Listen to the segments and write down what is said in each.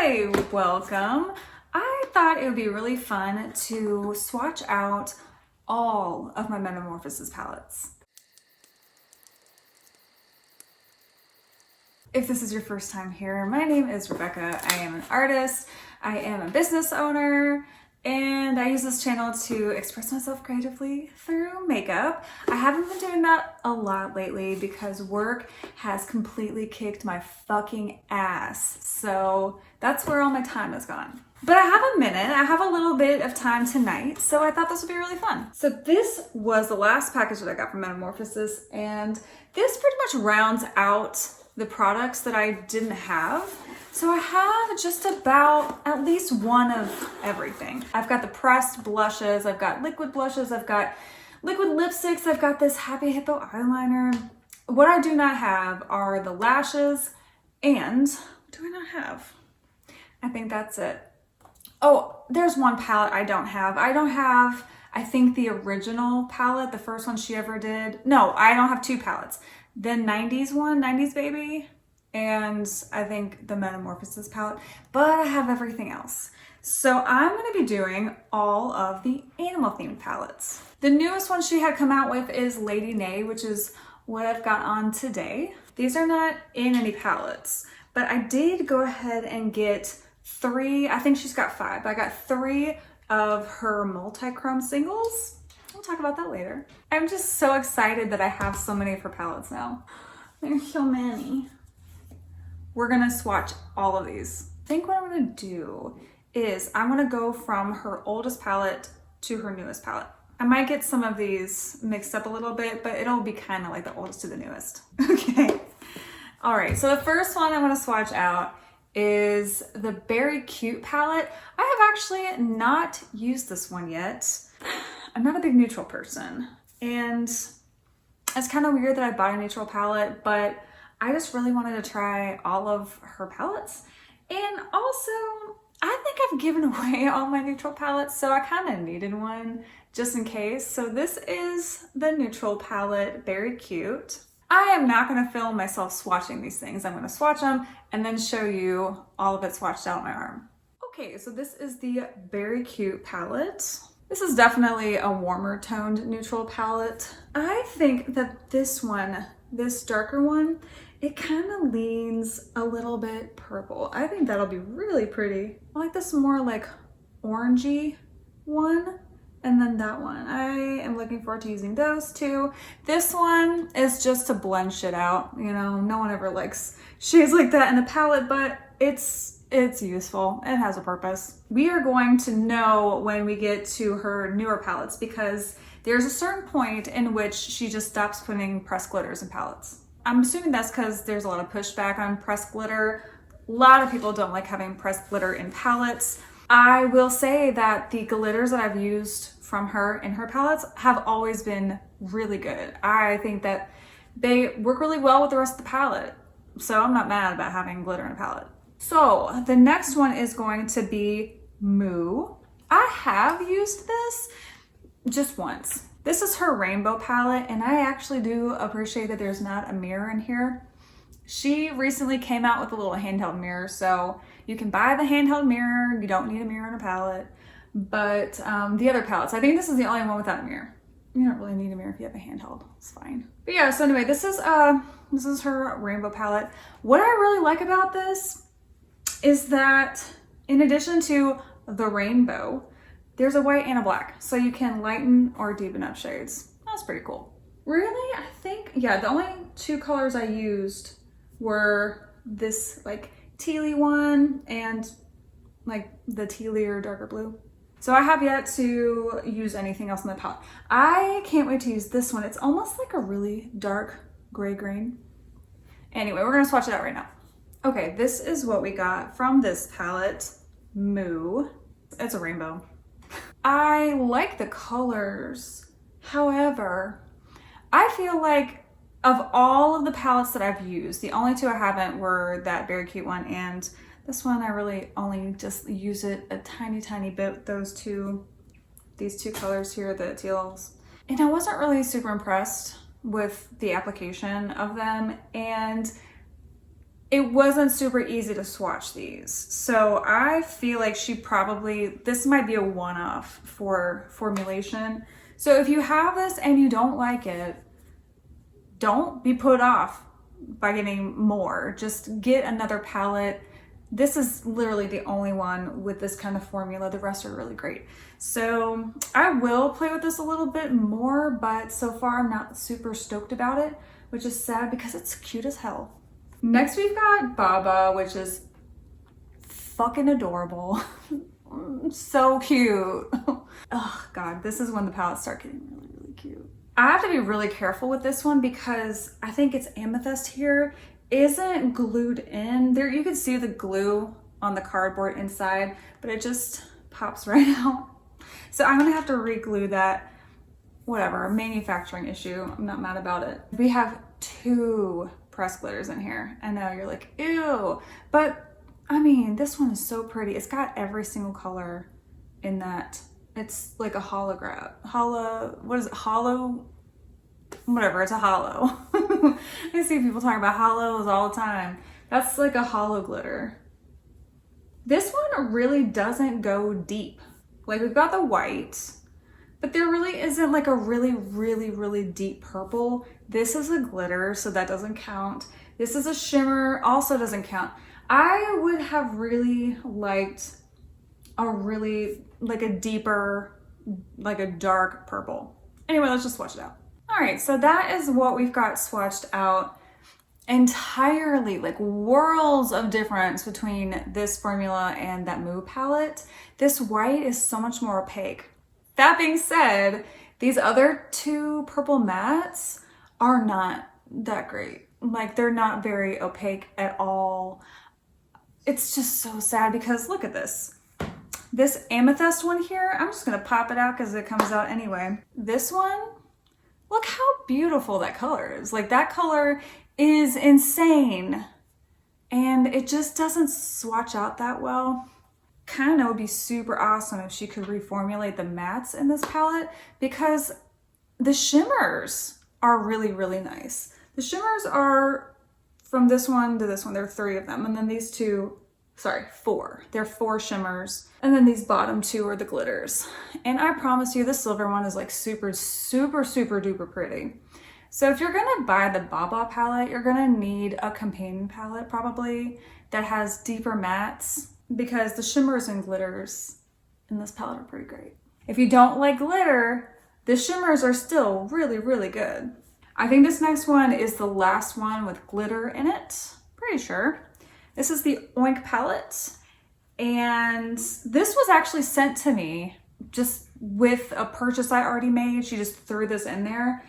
Hi, welcome. I thought it would be really fun to swatch out all of my Metamorphosis palettes. If this is your first time here, my name is Rebecca. I am an artist, I am a business owner, and I use this channel to express myself creatively through makeup. I haven't been doing that a lot lately because work has completely kicked my fucking ass. So that's where all my time has gone. But I have a minute, I have a little bit of time tonight, so I thought this would be really fun. So this was the last package that I got from Metamorphosis, and this pretty much rounds out the products that I didn't have. So I have just about at least one of everything. I've got the pressed blushes, I've got liquid blushes, I've got liquid lipsticks, I've got this Happy Hippo eyeliner. What I do not have are the lashes, and what do I not have? I think that's it. Oh, there's one palette I don't have. I don't have, I think, the original palette, the first one she ever did. No, I don't have two palettes. The 90s one, 90s Baby, and I think the Metamorphosis palette, but I have everything else. So I'm gonna be doing all of the animal themed palettes. The newest one she had come out with is Lady Neigh, which is what I've got on today. These are not in any palettes, but I did go ahead and get three, I think she's got five, but I got three of her multichrome singles. We'll talk about that later. I'm just so excited that I have so many of her palettes now. There's so many. We're gonna swatch all of these. I think what I'm gonna do is I'm gonna go from her oldest palette to her newest palette. I might get some of these mixed up a little bit, but it'll be kind of like the oldest to the newest. Okay. All right, so the first one I wanna swatch out is the Beary Cute palette. I have actually not used this one yet. I'm not a big neutral person, and it's kind of weird that I bought a neutral palette, but I just really wanted to try all of her palettes. And also, I think I've given away all my neutral palettes, so I kind of needed one just in case. So this is the neutral palette, Beary Cute. I am not going to film myself swatching these things. I'm going to swatch them and then show you all of it swatched out on my arm. Okay, so this is the Beary Cute palette. This is definitely a warmer toned neutral palette. I think that this one, this darker one, it kind of leans a little bit purple. I think that'll be really pretty. I like this more like orangey one, and then that one. I am looking forward to using those two. This one is just to blend shit out. You know, no one ever likes shades like that in a palette, but it's useful. It has a purpose. We are going to know when we get to her newer palettes because there's a certain point in which she just stops putting pressed glitters in palettes. I'm assuming that's because there's a lot of pushback on pressed glitter. A lot of people don't like having pressed glitter in palettes. I will say that the glitters that I've used from her in her palettes have always been really good. I think that they work really well with the rest of the palette. So I'm not mad about having glitter in a palette. So the next one is going to be Moo. I have used this just once. This is her rainbow palette, and I actually do appreciate that there's not a mirror in here. She recently came out with a little handheld mirror, so you can buy the handheld mirror. You don't need a mirror in a palette. But the other palettes, I think this is the only one without a mirror. You don't really need a mirror if you have a handheld. It's fine. But yeah, so anyway, this is her rainbow palette. What I really like about this is that in addition to the rainbow, there's a white and a black, so you can lighten or deepen up shades. That's pretty cool. Really, I think, yeah, the only two colors I used were this like tealy one and like the tealy or darker blue. So I have yet to use anything else in the palette. I can't wait to use this one. It's almost like a really dark gray green. Anyway, we're gonna swatch it out right now. Okay, this is what we got from this palette, Moo. It's a rainbow. I like the colors. However, I feel like of all of the palettes that I've used, the only two I haven't were that Beary Cute one and this one. I really only just use it a tiny bit, these two colors here, the teals. And I wasn't really super impressed with the application of them, and it wasn't super easy to swatch these. So I feel like this might be a one-off for formulation. So if you have this and you don't like it, don't be put off by getting more. Just get another palette. This is literally the only one with this kind of formula. The rest are really great. So I will play with this a little bit more, but so far I'm not super stoked about it, which is sad because it's cute as hell. Next we've got BahBah, which is fucking adorable. So cute. Oh God, this is when the palettes start getting really, really cute. I have to be really careful with this one because I think its amethyst here isn't glued in. There, you can see the glue on the cardboard inside, but it just pops right out. So I'm gonna have to re-glue that. Whatever, manufacturing issue. I'm not mad about it. We have 2 pressed glitters in here. I know you're like, ew, but I mean, this one is so pretty. It's got every single color in that. It's like a holograph. What is it? Hollow? Whatever, it's a hollow. I see people talking about hollows all the time. That's like a hollow glitter. This one really doesn't go deep. Like we've got the white, but there really isn't like a really, really, really deep purple. This is a glitter, so that doesn't count. This is a shimmer, also doesn't count. I would have really liked like a deeper, like a dark purple. Anyway, let's just swatch it out. All right, so that is what we've got swatched out entirely, like worlds of difference between this formula and that Moo palette. This white is so much more opaque. That being said, these other 2 purple mattes are not that great. Like they're not very opaque at all. It's just so sad because look at this. This amethyst one here, I'm just gonna pop it out because it comes out anyway. This one, look how beautiful that color is. Like that color is insane and it just doesn't swatch out that well. Kind of would be super awesome if she could reformulate the mattes in this palette because the shimmers are really, really nice. The shimmers are from this one to this one. There are 3 of them. And then these 2, sorry, 4. There are 4 shimmers. And then these bottom 2 are the glitters. And I promise you, the silver one is like super, super, super duper pretty. So if you're gonna buy the BahBah palette, you're gonna need a companion palette probably that has deeper mattes because the shimmers and glitters in this palette are pretty great. If you don't like glitter, the shimmers are still really, really good. I think this next one is the last one with glitter in it. Pretty sure. This is the Oink palette. And this was actually sent to me just with a purchase I already made. She just threw this in there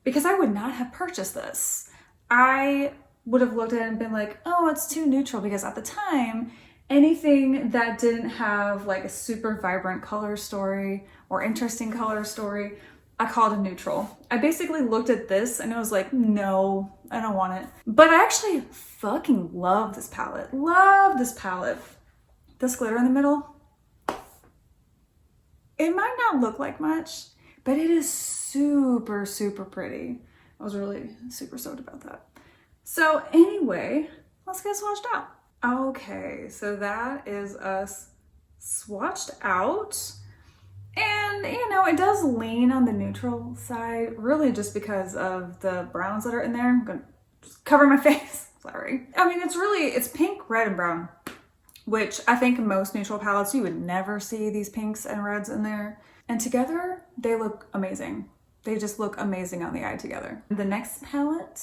because I would not have purchased this. I would have looked at it and been like, oh, it's too neutral, because at the time, anything that didn't have like a super vibrant color story or interesting color story, I called a neutral. I basically looked at this and I was like, no, I don't want it. But I actually fucking love this palette. Love this palette. This glitter in the middle, it might not look like much, but it is super, super pretty. I was really super stoked about that. So anyway, let's get swatched out. Okay, so that is us swatched out. And you know, it does lean on the neutral side, really just because of the browns that are in there. I'm gonna just cover my face, sorry. I mean, it's pink, red, and brown, which I think most neutral palettes, you would never see these pinks and reds in there. And together, they look amazing. They just look amazing on the eye together. The next palette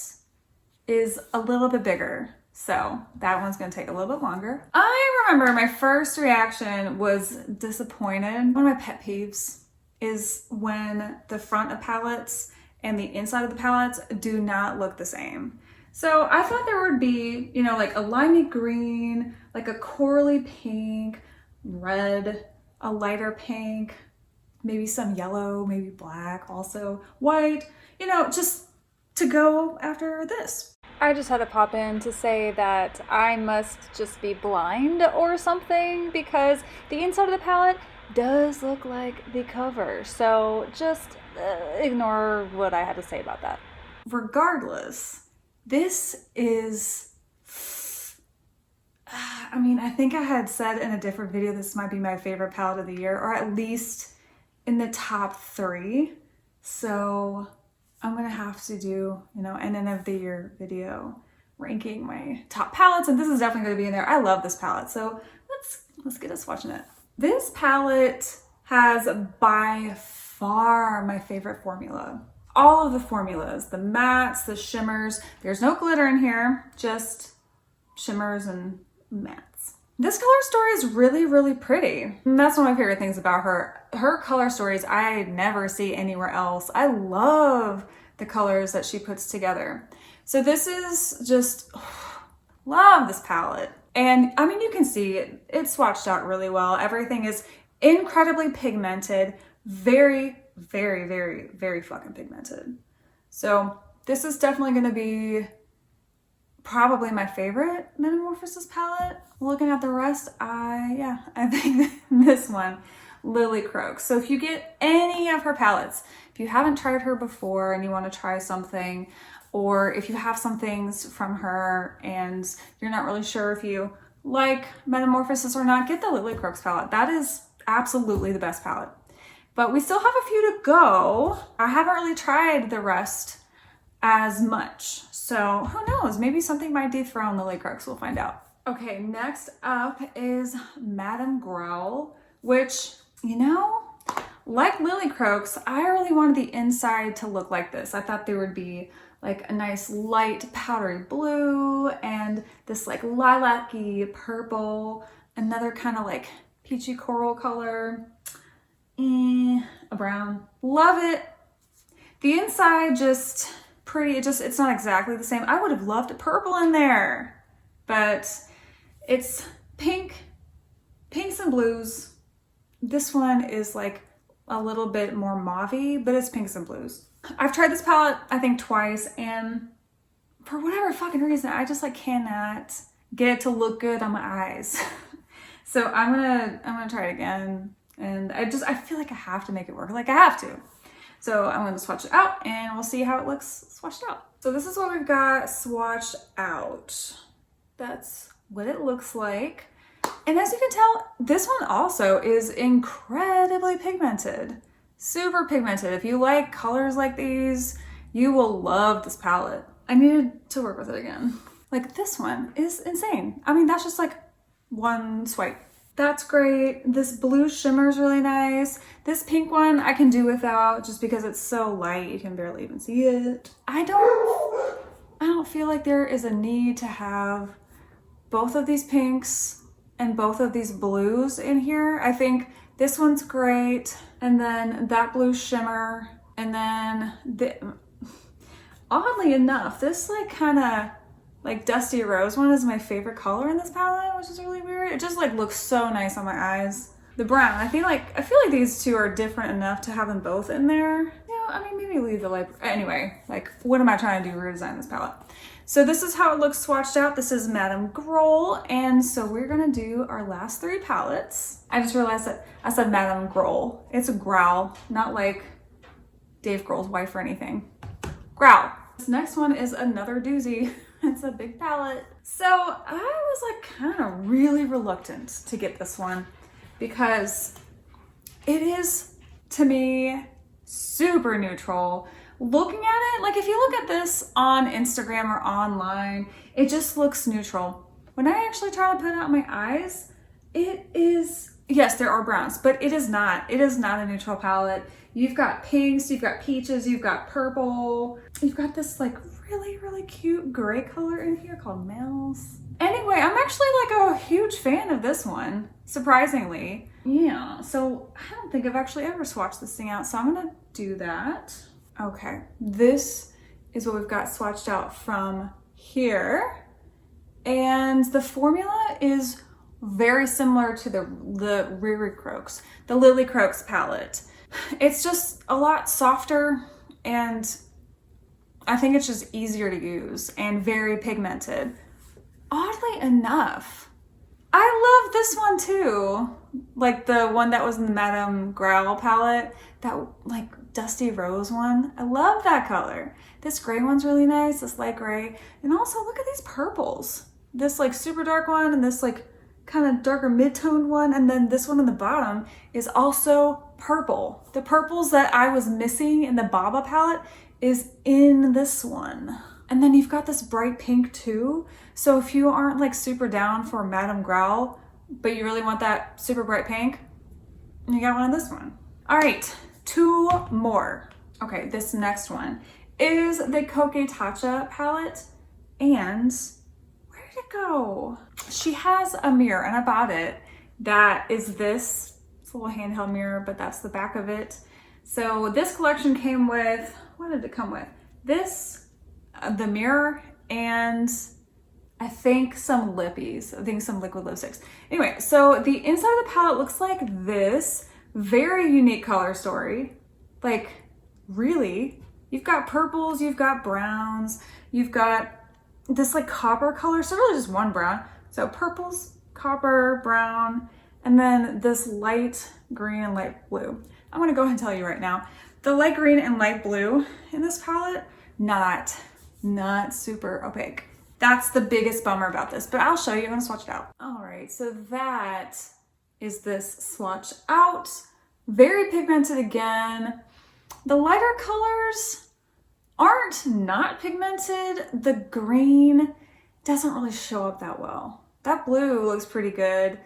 is a little bit bigger, so that one's gonna take a little bit longer. I remember my first reaction was disappointed. One of my pet peeves is when the front of palettes and the inside of the palettes do not look the same. So I thought there would be, you know, like a limey green, like a corally pink, red, a lighter pink, maybe some yellow, maybe black, also white, you know, just to go after this. I just had to pop in to say that I must just be blind or something, because the inside of the palette does look like the cover. So just ignore what I had to say about that. Regardless, this is I mean, I think I had said in a different video this might be my favorite palette of the year, or at least in the top 3. So I'm gonna have to do, you know, an end of the year video ranking my top palettes, and this is definitely gonna be in there. I love this palette, so let's get us swatching it. This palette has by far my favorite formula. All of the formulas, the mattes, the shimmers. There's no glitter in here, just shimmers and mattes. This color story is really, really pretty. And that's one of my favorite things about her. Her color stories I never see anywhere else. I love the colors that she puts together. So this is just, love this palette. And I mean, you can see it's swatched out really well. Everything is incredibly pigmented, very, very, very, very fucking pigmented. So this is definitely gonna be probably my favorite Metamorphosis palette. Looking at the rest, I think this one, Lilly Croaks. So if you get any of her palettes, if you haven't tried her before and you want to try something, or if you have some things from her and you're not really sure if you like Metamorphosis or not, get the Lilly Croaks palette. That is absolutely the best palette. But we still have a few to go. I haven't really tried the rest as much. So who knows, maybe something might dethrone Lilly Croaks, we'll find out. Okay, next up is Madame Growl, which, you know, like Lilly Croaks, I really wanted the inside to look like this. I thought there would be like a nice light powdery blue and this like lilac-y purple, another kind of like peachy coral color, a brown. Love it. The inside just pretty, it's not exactly the same. I would have loved purple in there, but it's pinks and blues. This one is like a little bit more mauve-y, but it's pinks and blues. I've tried this palette, I think twice, and for whatever fucking reason, I just like cannot get it to look good on my eyes. So I'm gonna try it again. And I feel like I have to make it work. Like I have to. So I'm gonna swatch it out and we'll see how it looks swatched out. So this is what we've got swatched out. That's what it looks like. And as you can tell, this one also is incredibly pigmented. Super pigmented. If you like colors like these, you will love this palette. I needed to work with it again. Like this one is insane. I mean, that's just like one swipe. That's great. This blue shimmer is really nice. This pink one I can do without just because it's so light you can barely even see it. I don't feel like there is a need to have both of these pinks and both of these blues in here. I think this one's great, and then that blue shimmer, and then oddly enough, this like kind of like dusty rose one is my favorite color in this palette, which is really weird. It just like looks so nice on my eyes. The brown, I feel like these two are different enough to have them both in there. Yeah, I mean, maybe leave the light. Anyway, like what am I trying to do? Redesign this palette. So this is how it looks swatched out. This is Madame Growl, and so we're gonna do our last 3 palettes. I just realized that I said Madame Growl. It's a Growl, not like Dave Grohl's wife or anything. Growl. This next one is another doozy. It's a big palette. So I was like kind of really reluctant to get this one because it is, to me, super neutral. Looking at it, like if you look at this on Instagram or online, it just looks neutral. When I actually try to put it on my eyes, it is, yes, there are browns, but it is not a neutral palette. You've got pinks, you've got peaches, you've got purple. You've got this like really, really cute gray color in here called Mouse. Anyway, I'm actually like a huge fan of this one, surprisingly. Yeah, so I don't think I've actually ever swatched this thing out, so I'm gonna do that. Okay, this is what we've got swatched out from here. And the formula is very similar to the Beary Croaks, the Lilly Croaks palette. It's just a lot softer, and I think it's just easier to use and very pigmented. Oddly enough, I love this one too. Like the one that was in the Madame Growl palette, that like dusty rose one. I love that color. This gray one's really nice, this light gray. And also look at these purples. this like super dark one and this like kind of darker mid-toned one, and then this one on the bottom is also purple. The purples that I was missing in the BahBah palette is in this one. And then you've got this bright pink too. So if you aren't like super down for Madame Growl, but you really want that super bright pink, you got one of this one. All right, 2 more. Okay, this next one is the Coquetacha palette, and where did it go? She has a mirror, and I bought it. That is this. It's a little handheld mirror, but that's the back of it. So this collection came with, what did it come with? This, the mirror, and I think some lippies. I think some liquid lipsticks. Anyway, so the inside of the palette looks like this. Very unique color story. Like, really? You've got purples, you've got browns, you've got this like copper color, so really just one brown. So purples, copper, brown, and then this light green and light blue. I'm gonna go ahead and tell you right now, the light green and light blue in this palette, not super opaque. That's the biggest bummer about this, but I'll show you. I'm gonna swatch it out. All right, so that is this swatch out. Very pigmented again. The lighter colors aren't not pigmented. The green doesn't really show up that well. That blue looks pretty good.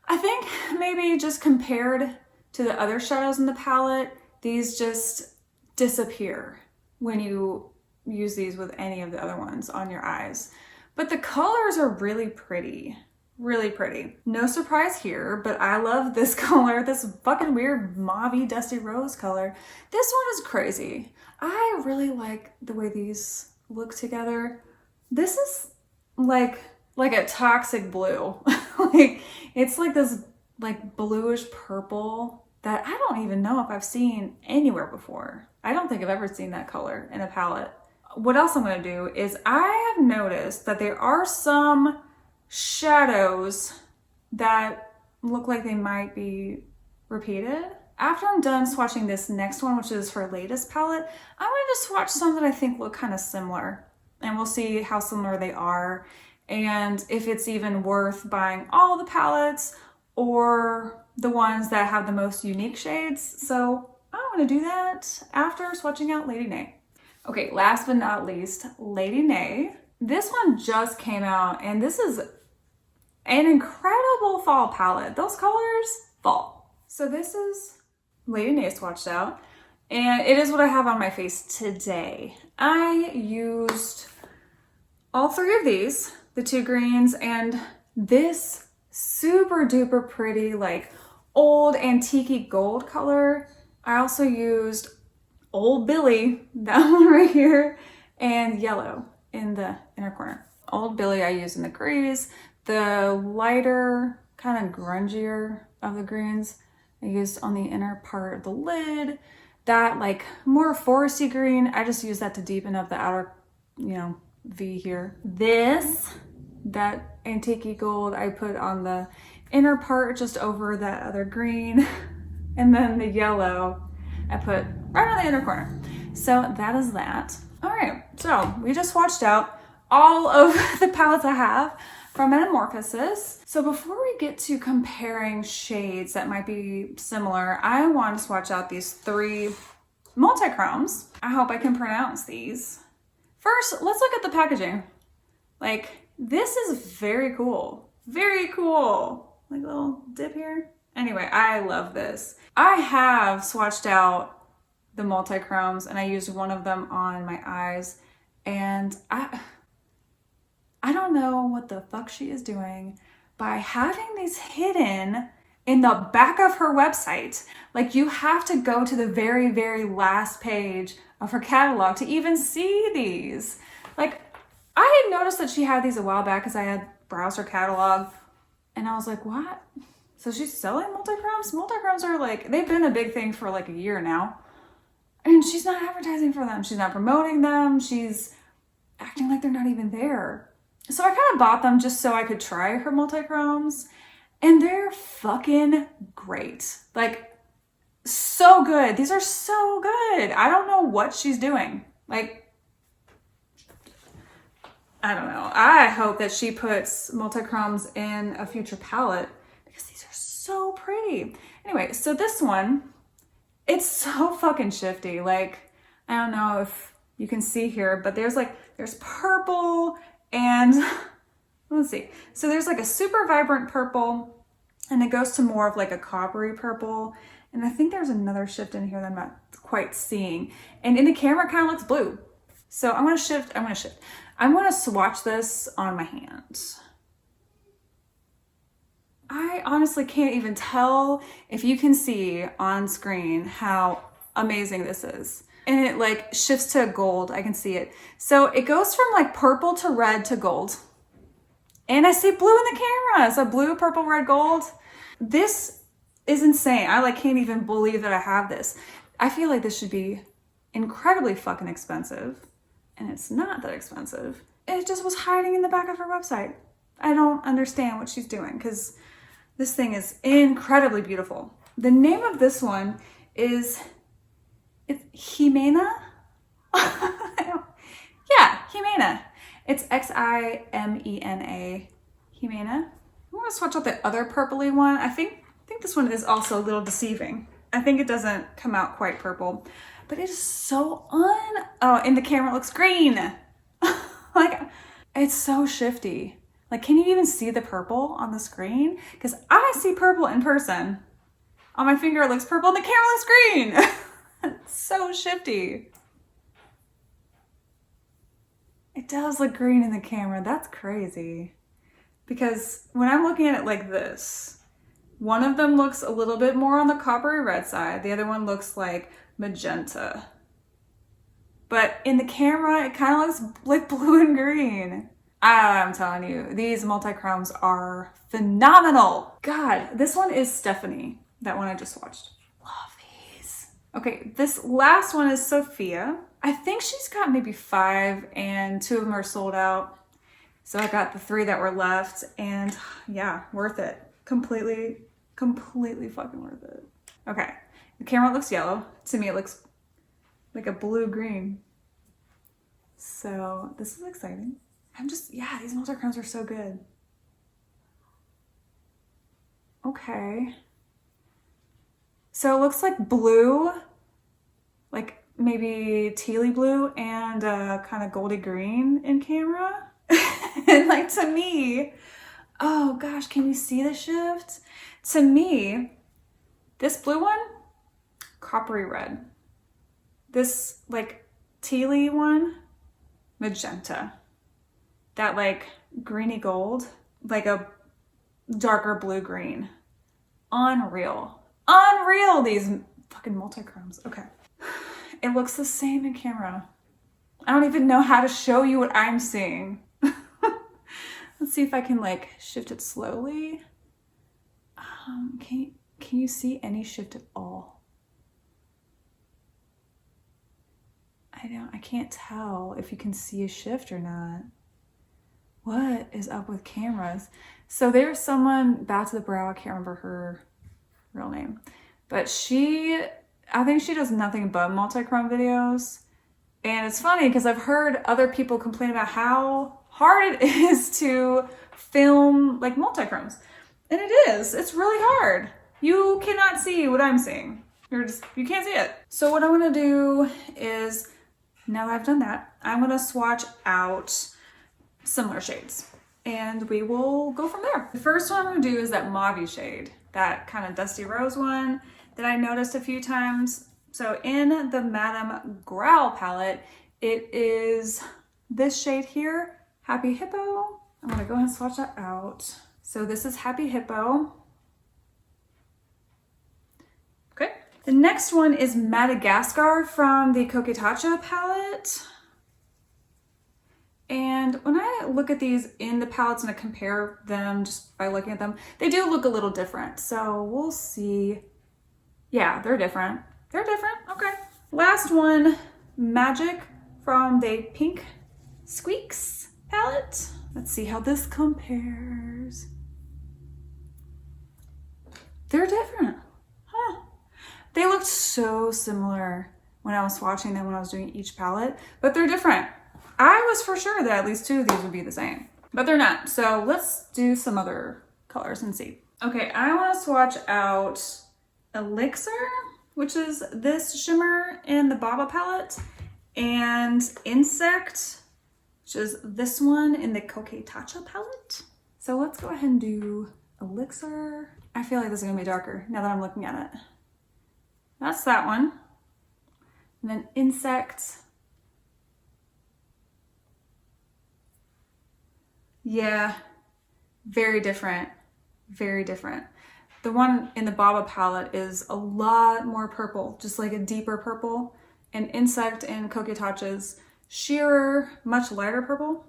I think maybe just compared to the other shadows in the palette, these just disappear when you use these with any of the other ones on your eyes. But the colors are really pretty. Really pretty. No surprise here, but I love this color, this fucking weird mauvey dusty rose color. This one is crazy. I really like the way these look together. This is like a toxic blue. Like, it's like this like bluish purple that I don't even know if I've seen anywhere before. I don't think I've ever seen that color in a palette. What else I'm gonna do is I have noticed that there are some shadows that look like they might be repeated. After I'm done swatching this next one, which is her latest palette, I'm gonna just swatch some that I think look kind of similar, and we'll see how similar they are and if it's even worth buying all the palettes or the ones that have the most unique shades. So I'm gonna do that after swatching out Lady Neigh. Okay, last but not least, Lady Neigh. This one just came out, and this is an incredible fall palette. Those colors, fall. So this is Lady Neigh swatched out, and it is what I have on my face today. I used all 3 of these, the 2 greens, and this super duper pretty, like old antique gold color. I also used Old Billy, that one right here, and yellow in the inner corner. Old Billy I used in the greens. The lighter, kind of grungier of the greens I used on the inner part of the lid. That like more foresty green, I just used that to deepen up the outer, V here. This, that antique gold I put on the inner part just over that other green. And then the yellow I put right on the inner corner. So that is that. All right, so we just swatched out all of the palettes I have from Metamorphosis. So before we get to comparing shades that might be similar, I want to swatch out these 3 multichromes. I hope I can pronounce these. First, let's look at the packaging. Like, this is very cool. Very cool. Like a little dip here. Anyway, I love this. I have swatched out the multichromes, and I used one of them on my eyes, and I don't know what the fuck she is doing by having these hidden in the back of her website. Like, you have to go to the very, very last page of her catalog to even see these. Like, I had noticed that she had these a while back because I had browsed her catalog, and I was like, what? So she's selling multichromes? Multichromes are like, they've been a big thing for like a year now. And she's not advertising for them. She's not promoting them. She's acting like they're not even there. So I kind of bought them just so I could try her multichromes. And they're fucking great. Like, so good. These are so good. I don't know what she's doing. Like, I don't know. I hope that she puts multichromes in a future palette because these are so pretty. Anyway, so this one, it's so fucking shifty. Like, I don't know if you can see here, but there's purple and let's see. So there's like a super vibrant purple and it goes to more of like a coppery purple. And I think there's another shift in here that I'm not quite seeing. And in the camera, it kind of looks blue. So I'm gonna swatch this on my hand. I honestly can't even tell if you can see on screen how amazing this is. And it like shifts to gold, I can see it. So it goes from like purple to red to gold. And I see blue in the camera, so blue, purple, red, gold. This is insane. I like can't even believe that I have this. I feel like this should be incredibly fucking expensive. And it's not that expensive. It just was hiding in the back of her website. I don't understand what she's doing because this thing is incredibly beautiful. The name of this one is Ximena. Yeah, Ximena. It's Ximena. Ximena. I'm gonna swatch out the other purpley one. I think this one is also a little deceiving. I think it doesn't come out quite purple, but it is so oh, in the camera it looks green. Like, it's so shifty. Like, can you even see the purple on the screen? Because I see purple in person. On my finger it looks purple and the camera looks green. It's so shifty. It does look green in the camera. That's crazy. Because when I'm looking at it like this, one of them looks a little bit more on the coppery red side. The other one looks like magenta. But in the camera, it kind of looks like blue and green. I'm telling you, these multichromes are phenomenal. God, this one is Stephanie, that one I just watched. Love these. Okay, this last one is Sophia. I think she's got maybe 5 and 2 of them are sold out. So I got the 3 that were left and yeah, worth it. Completely fucking worth it. Okay, the camera looks yellow. To me, it looks like a blue-green. So this is exciting. Yeah, these multichromes are so good. Okay. So it looks like blue, like maybe tealy blue and kind of goldy green in camera. And like to me, oh gosh, can you see the shift? To me, this blue one, coppery red. This like tealy one, magenta. That like greeny gold, like a darker blue-green. Unreal. Unreal, these fucking multichromes. Okay. It looks the same in camera. I don't even know how to show you what I'm seeing. Let's see if I can like shift it slowly. Can you see any shift at all? I can't tell if you can see a shift or not. What is up with cameras? So there's someone, Back to the Brow, I can't remember her real name, but I think she does nothing but multichrome videos. And it's funny because I've heard other people complain about how hard it is to film like multichromes. And it is, it's really hard. You cannot see what I'm seeing. You can't see it. So what I'm gonna do is, now that I've done that, I'm gonna swatch out similar shades and we will go from there. The first one I'm gonna do is that mauve shade, that kind of dusty rose one that I noticed a few times. So in the Madame Growl palette, it is this shade here, Happy Hippo. I'm gonna go ahead and swatch that out. So this is Happy Hippo. Okay. The next one is Madagascar from the Coquetacha palette. And when I look at these in the palettes and I compare them just by looking at them, they do look a little different. So we'll see. Yeah, they're different. They're different, okay. Last one, Magic from the Pink Squeaks palette. Let's see how this compares. They're different, huh? They looked so similar when I was swatching them when I was doing each palette, but they're different. I was for sure that at least two of these would be the same, but they're not. So let's do some other colors and see. Okay, I want to swatch out Elixir, which is this shimmer in the BahBah palette, and Insect, which is this one in the Coquetacha palette. So let's go ahead and do Elixir. I feel like this is gonna be darker now that I'm looking at it. That's that one. And then Insect. Yeah, very different, very different. The one in the BahBah palette is a lot more purple, just like a deeper purple. And Insect in Coquetacha's sheerer, much lighter purple.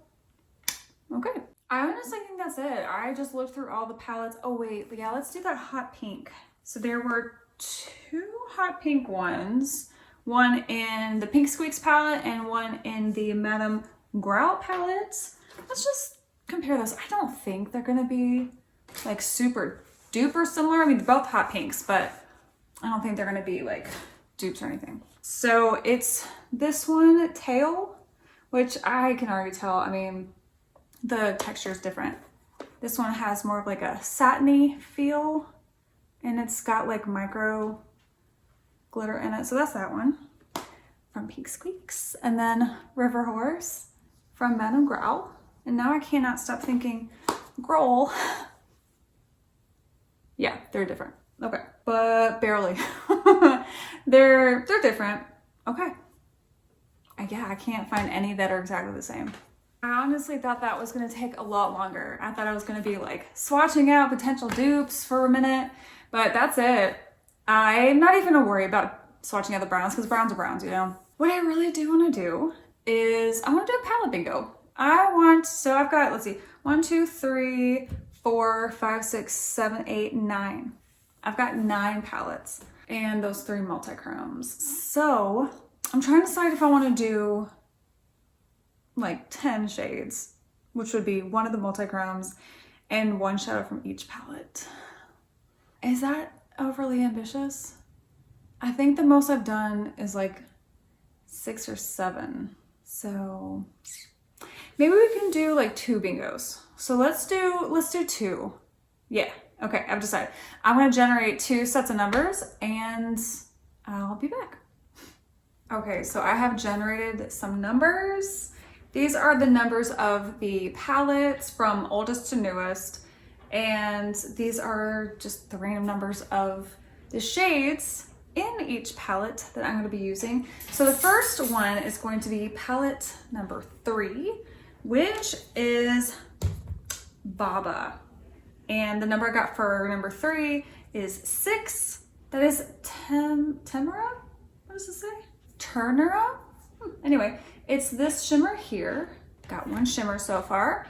Okay, I honestly think that's it. I just looked through all the palettes. Oh wait, yeah, let's do that hot pink. So there were two hot pink ones, one in the Pink Squeaks palette and one in the Madame Growl palette. Let's just compare those. I don't think they're gonna be like super duper similar. I mean, they're both hot pinks, but I don't think they're gonna be like dupes or anything. So it's this one, Tail, which I can already tell. I mean, the texture is different. This one has more of like a satiny feel, and it's got like micro glitter in it. So that's that one from Pink Squeaks. And then River Horse from Madame Growl. And now I cannot stop thinking Growl. Yeah, they're different. Okay, but barely. they're different. Okay. Yeah, I can't find any that are exactly the same. I honestly thought that was gonna take a lot longer. I thought I was gonna be like swatching out potential dupes for a minute, but that's it. I'm not even gonna worry about swatching out the browns because browns are browns, you know? What I really do wanna do is I wanna do a palette bingo. So I've got, let's see, 1, 2, 3, 4, 5, 6, 7, 8, 9. I've got 9 palettes and those 3 multichromes. So I'm trying to decide if I want to do like 10 shades, which would be 1 of the multichromes and 1 shadow from each palette. Is that overly ambitious? I think the most I've done is like 6 or 7. So maybe we can do like 2 bingos. So let's do 2. Yeah, okay, I've decided. I'm gonna generate 2 sets of numbers and I'll be back. Okay, so I have generated some numbers. These are the numbers of the palettes from oldest to newest. And these are just the random numbers of the shades in each palette that I'm gonna be using. So the first one is going to be palette number 3, which is BahBah. And the number I got for number 3 is 6. That is Temera? What does it say? Turnera? Anyway, it's this shimmer here. Got 1 shimmer so far.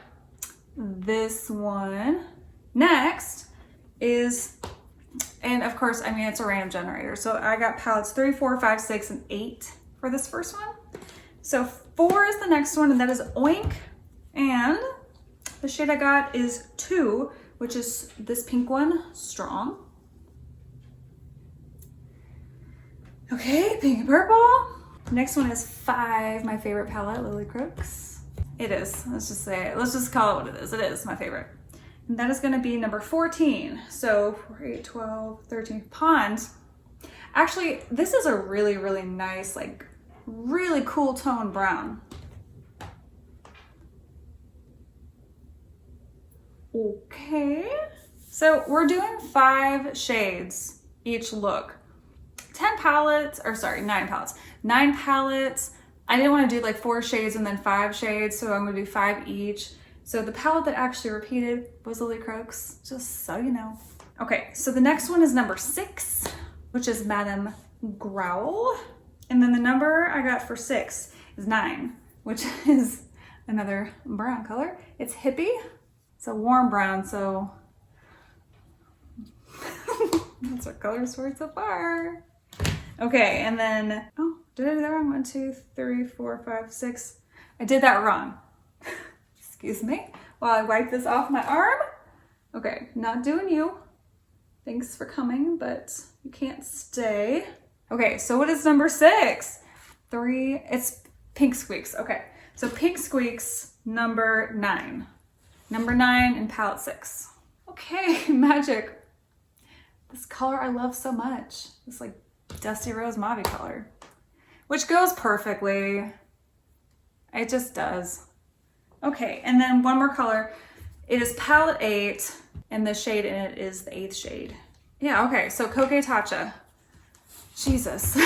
This one. Next is, and of course, I mean, it's a random generator. So I got palettes 3, 4, 5, 6, and 8 for this first one. So 4 is the next one, and that is Oink. And the shade I got is 2, which is this pink one, Strong. Okay, pink and purple. Next one is 5, my favorite palette, Lilly Croaks. It is, let's just say it. Let's just call it what it is. It is my favorite. And that is gonna be number 14. So 4, 8, 12, 13, Pond. Actually, this is a really, really nice, like really cool tone brown. Okay, so we're doing 5 shades each look. 10 palettes, or sorry, 9 palettes. 9 palettes. I didn't want to do like 4 shades and then 5 shades, so I'm gonna do 5 each. So the palette that actually repeated was Lilly Croaks, just so you know. Okay, so the next one is number 6, which is Madame Growl. And then the number I got for 6 is 9, which is another brown color. It's Hippie. It's a warm brown, so that's our color story so far. Okay, and then, oh, did I do that wrong? 1, 2, 3, 4, 5, 6. I did that wrong. Excuse me, while I wipe this off my arm. Okay, not doing you. Thanks for coming, but you can't stay. Okay, so what is number 6? 3, it's Pink Squeaks. Okay, So Pink Squeaks, number 9. Number 9 in palette 6. Okay, magic. This color I love so much. This like dusty rose mauve color, which goes perfectly. It just does. Okay, and then one more color. It is palette 8, and the shade in it is the 8th shade. Yeah, okay, so Coquetacha. Jesus,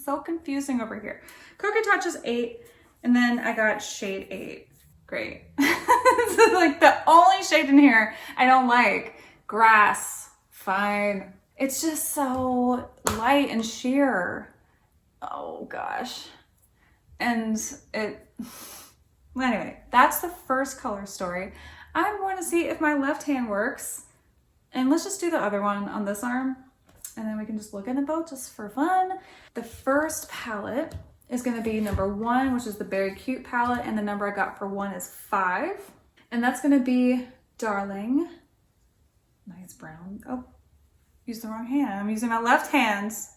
so confusing over here. Coquetacha's 8, and then I got shade 8. Great. This is like the only shade in here I don't like. Grass, fine. It's just so light and sheer. Oh gosh. And well, anyway, that's the first color story. I'm going to see if my left hand works. And let's just do the other one on this arm. And then we can just look at them both just for fun. The first palette is going to be number 1, which is the Beary Cute palette. And the number I got for 1 is 5. And that's going to be Darling. Nice brown. Oh, used the wrong hand. I'm using my left hands.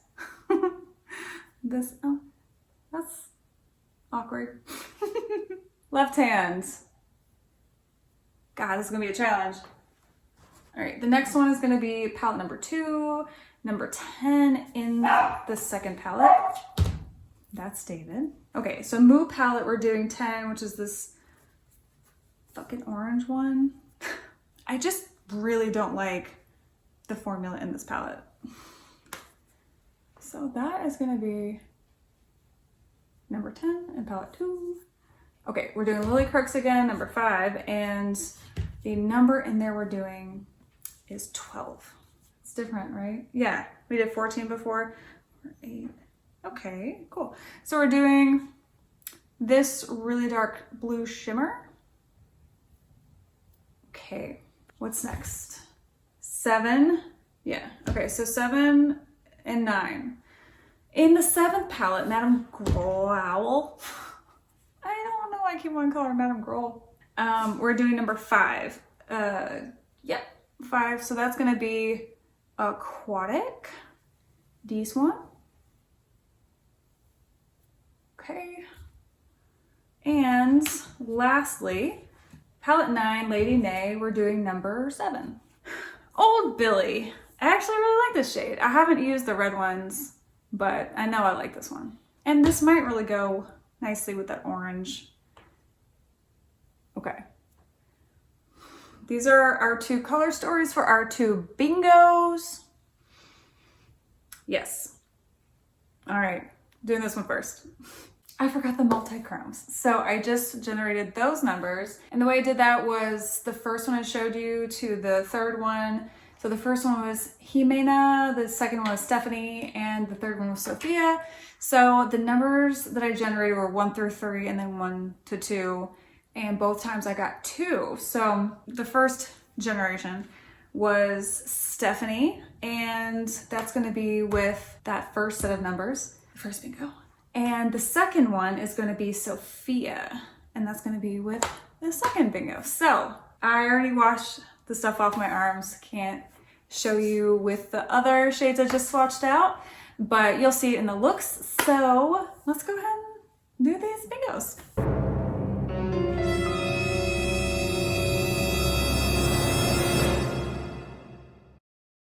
Oh, that's awkward. Left hands. God, this is going to be a challenge. All right, the next one is going to be palette number 2, number 10 in the second palette. That's David. Okay, so Moo palette, we're doing 10, which is this fucking orange one. I just really don't like the formula in this palette. So that is going to be number 10 in palette 2. Okay, we're doing Lilly Croaks again, number 5, and the number in there we're doing is 12. It's different, right? Yeah, we did 14 before. 8. Okay, cool. So we're doing this really dark blue shimmer. Okay, what's next? 7. Yeah, okay, so 7 and 9. In the 7th palette, Madame Growl. I don't know why I keep wanting to call her Madame Growl. We're doing number 5. Yep, 5. So that's gonna be aquatic. This one. Okay. And lastly, palette 9, Lady Neigh, we're doing number 7. Old Billy. I actually really like this shade. I haven't used the red ones, but I know I like this one. And this might really go nicely with that orange. Okay. These are our 2 color stories for our 2 bingos. Yes. All right, doing this one first. I forgot the multichromes. So I just generated those numbers. And the way I did that was the first one I showed you to the third one. So the first one was Jimena, the second one was Stephanie, and the third one was Sophia. So the numbers that I generated were 1 through 3 and then 1 to 2. And both times I got 2. So the first generation was Stephanie, and that's gonna be with that first set of numbers, the first bingo. And the second one is gonna be Sophia, and that's gonna be with the second bingo. So I already washed the stuff off my arms. Can't show you with the other shades I just swatched out, but you'll see it in the looks. So let's go ahead and do these bingos.